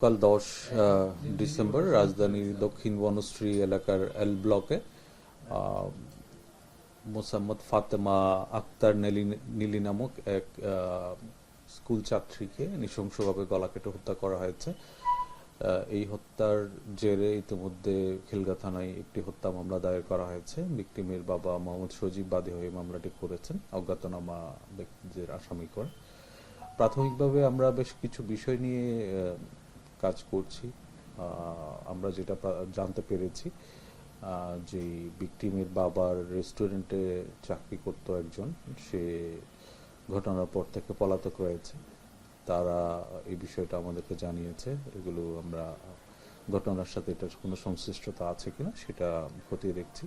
কাল 10 ডিসেম্বর রাজধানীর দক্ষিণ বনশ্রী এলাকার এল ব্লকে মোসাম্মদ ফাতেমা আক্তার নীলি নামক এক স্কুল ছাত্রীকে নৃশংসভাবে গলা কেটে হত্যা করা হয়েছে। এই হত্যার জেরে ইতিমধ্যে খিলগা থানায় একটি হত্যা মামলা দায়ের করা হয়েছে। ভিকটিমের বাবা মোহাম্মদ সজীব বাদী হয়ে মামলাটি করেছেন, অজ্ঞাতনামা ব্যক্তিদের আসামি করে। প্রাথমিকভাবে আমরা বেশ কিছু বিষয় নিয়ে কাজ করছি। আমরা যেটা জানতে পেরেছি যে ভিকটিমের বাবার রেস্টুরেন্টে চাকরি করতো একজন, সে ঘটনার পর থেকে পলাতক রয়েছে। তারা এই বিষয়টা আমাদেরকে জানিয়েছে। এগুলো আমরা ঘটনার সাথে এটার কোনো সংশ্লিষ্টতা আছে কিনা সেটা খতিয়ে দেখছি।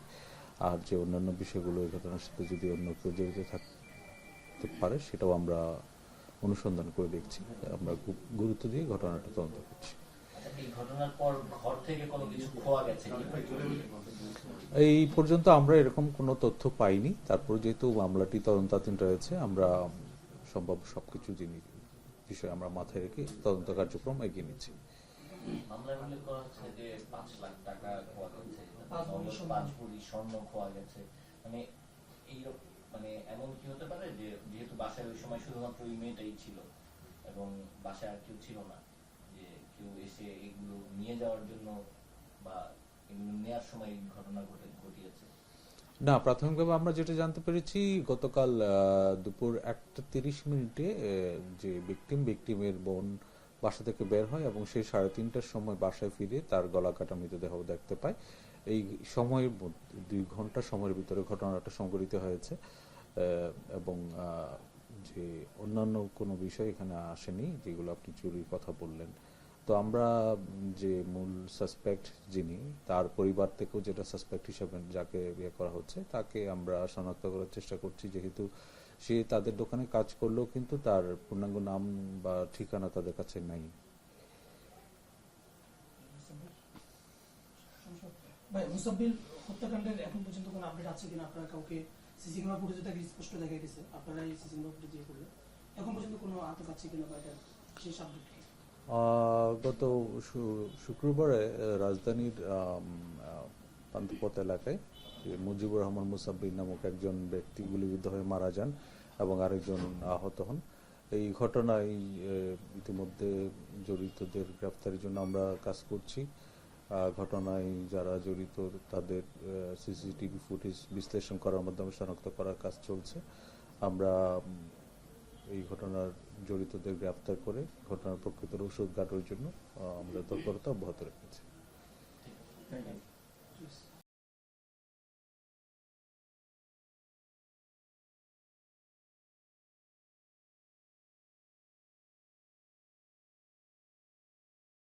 আর যে অন্যান্য বিষয়গুলো এই ঘটনার সাথে যদি অন্য কেউ জড়িত থাকতে পারে সেটাও আমরা অনুসন্ধান করে দেখছি। আমরা খুব গুরুত্ব দিয়ে ঘটনাটা তদন্ত করছি। এই পর্যন্ত আমরা এরকম কোনো তথ্য পাইনি। তারপর যেহেতু মামলাটি তদন্তাধীন রয়েছে, আমরা সম্ভব সবকিছু বিষয় আমরা মাথায় রেখে তদন্ত কার্যক্রম এগিয়ে নিচ্ছি। মামলায় উল্লেখ করা হচ্ছে যে 5 লাখ টাকা খোয়া গেছে, 5 ভরি স্বর্ণ খোয়া গেছে। মানে এমন কি হতে পারে যে যেহেতু বাসায় ওই সময় শুধুমাত্র ওই মেয়েটাই ছিল এবং বাসায় আর কেউ ছিল না, যে কেউ এসে এগুলো নিয়ে যাওয়ার জন্য বা এগুলো নেওয়ার সময় ঘটনা ঘটিয়েছে? না, প্রাথমিকভাবে আমরা যেটা জানতে পেরেছি, গতকাল দুপুর 1:30 যে ভিকটিমের বোন বাসা থেকে বের হয় এবং সেই 3:30টার সময় বাসায় ফিরে তার গলা কাটা মৃতদেহ দেখতে পায়। এই সময়ের 2 ঘন্টা সময়ের ভিতরে ঘটনাটা সংঘটিত হয়েছে এবং যে অন্যান্য কোনো বিষয় এখানে আসেনি, যেগুলো আপনি চুরির কথা বললেন। তো আমরা যে মূল সাসপেক্ট যিনি, তার পরিবার থেকেও যেটা সাসপেক্ট হিসাবে যাকে বিয়ে করা হচ্ছে তাকে আমরা শনাক্ত করার চেষ্টা করছি, যেহেতু সে তাদের দোকানে কাজ করলেও কিন্তু তার পূর্ণাঙ্গ নাম বা ঠিকানা তাদের কাছে নাই। ভাই, মুসাব্বির হত্যাকাণ্ডের এখন পর্যন্ত কোনো আপডেট আছে কিনা? আপনারা কাউকে সিসি ক্যামেরা ফুটেজে তাকে স্পষ্ট দেখা গেছে, আপনারা এই সিসি ক্যামেরা ফুটেজ দিয়ে করলেন, এখন পর্যন্ত কোনো আটক আছে কিনা বা এটা শেষ আপডেট কি? গত শুক্রবারে রাজধানীর পান্থপথ এলাকায় মুজিবুর রহমান মুসাব্বির নামক একজন ব্যক্তি গুলিবিদ্ধ হয়ে মারা যান এবং আরেকজন আহত হন। এই ঘটনায় ইতিমধ্যে জড়িতদের গ্রেফতারের জন্য আমরা কাজ করছি। ঘটনায় যারা জড়িত তাদের সিসিটিভি ফুটেজ বিশ্লেষণ করার মাধ্যমে শনাক্ত করার কাজ চলছে। আমরা এই ঘটনার জড়িতদের গ্রেফতার করে ঘটনার প্রকৃত রহস্য উদ্ঘাটনের জন্য আমরা তৎপরতা অব্যাহত রেখেছি।